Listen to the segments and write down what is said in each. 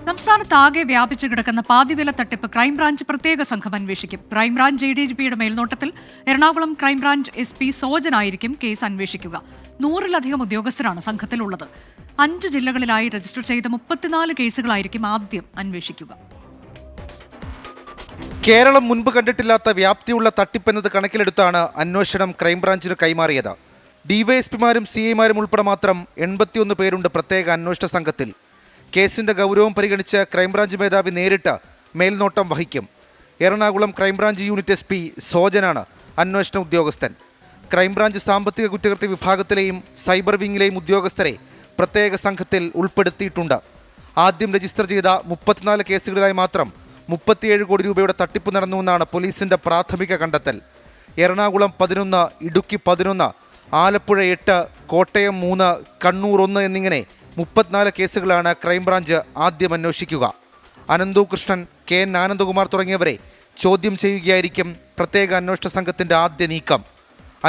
സംസ്ഥാനത്താകെ വ്യാപിച്ചു കിടക്കുന്ന പാതിവില തട്ടിപ്പ് ക്രൈംബ്രാഞ്ച് പ്രത്യേക സംഘം അന്വേഷിക്കും. ക്രൈംബ്രാഞ്ച് ADGPയുടെ മേൽനോട്ടത്തിൽ എറണാകുളം ക്രൈംബ്രാഞ്ച് SP സോജനായിരിക്കും കേസ് അന്വേഷിക്കുക. 100-ലധികം ഉദ്യോഗസ്ഥരാണ് സംഘത്തിലുള്ളത്. 5 ജില്ലകളിലായി രജിസ്റ്റർ ചെയ്ത 34 കേസുകളായിരിക്കും ആദ്യം അന്വേഷിക്കുക. കേരളം മുൻപ് കണ്ടിട്ടില്ലാത്ത വ്യാപ്തിയുള്ള തട്ടിപ്പെന്നത് കണക്കിലെടുത്താണ് അന്വേഷണം ക്രൈംബ്രാഞ്ചിന് കൈമാറിയത്. ഡിവൈഎസ്പിമാരും CIമാരും ഉൾപ്പെടെ മാത്രം 81 പേരുണ്ട് പ്രത്യേക അന്വേഷണ സംഘത്തിൽ. കേസിന്റെ ഗൗരവം പരിഗണിച്ച് ക്രൈംബ്രാഞ്ച് മേധാവി നേരിട്ട് മേൽനോട്ടം വഹിക്കും. എറണാകുളം ക്രൈംബ്രാഞ്ച് യൂണിറ്റ് SP സോജനാണ് അന്വേഷണ ഉദ്യോഗസ്ഥൻ. ക്രൈംബ്രാഞ്ച് സാമ്പത്തിക കുറ്റകൃത്യ വിഭാഗത്തിലെയും സൈബർ വിങ്ങിലെയും ഉദ്യോഗസ്ഥരെ പ്രത്യേക സംഘത്തിൽ ഉൾപ്പെടുത്തിയിട്ടുണ്ട്. ആദ്യം രജിസ്റ്റർ ചെയ്ത 34 കേസുകളിലായി മാത്രം 37 കോടി രൂപയുടെ തട്ടിപ്പ് നടന്നുവെന്നാണ് പോലീസിന്റെ പ്രാഥമിക കണ്ടെത്തൽ. എറണാകുളം 11, ഇടുക്കി 11, ആലപ്പുഴ 8, കോട്ടയം 3, കണ്ണൂർ 1 എന്നിങ്ങനെ 34 കേസുകളാണ് ക്രൈംബ്രാഞ്ച് ആദ്യം അന്വേഷിക്കുക. അനന്തു കൃഷ്ണൻ, KN ആനന്ദകുമാർ തുടങ്ങിയവരെ ചോദ്യം ചെയ്യുകയായിരിക്കും പ്രത്യേക അന്വേഷണ സംഘത്തിന്റെ ആദ്യ നീക്കം.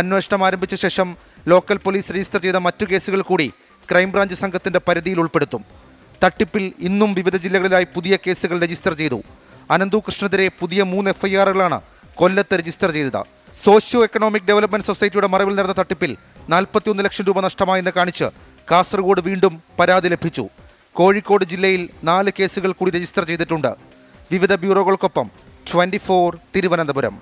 അന്വേഷണം ആരംഭിച്ച ശേഷം ലോക്കൽ പോലീസ് രജിസ്റ്റർ ചെയ്ത മറ്റു കേസുകൾ കൂടി ക്രൈംബ്രാഞ്ച് സംഘത്തിന്റെ പരിധിയിൽ ഉൾപ്പെടുത്തും. തട്ടിപ്പിൽ ഇന്നും വിവിധ ജില്ലകളിലായി പുതിയ കേസുകൾ രജിസ്റ്റർ ചെയ്തു. അനന്തു കൃഷ്ണനെതിരെ പുതിയ 3 FIRകളാണ് കൊല്ലത്ത് രജിസ്റ്റർ ചെയ്തത്. സോഷ്യോ എക്കണോമിക് ഡെവലപ്മെന്റ് സൊസൈറ്റിയുടെ മറവിൽ നടന്ന തട്ടിപ്പിൽ 41 ലക്ഷം രൂപ നഷ്ടമായെന്ന് കാണിച്ച് കാസർഗോഡ് വീണ്ടും പരാതി ലഭിച്ചു. കോഴിക്കോട് ജില്ലയിൽ 4 കേസുകൾ കൂടി രജിസ്റ്റർ ചെയ്തിട്ടുണ്ട്. വിവിധ ബ്യൂറോകൾക്കൊപ്പം 24 തിരുവനന്തപുരം.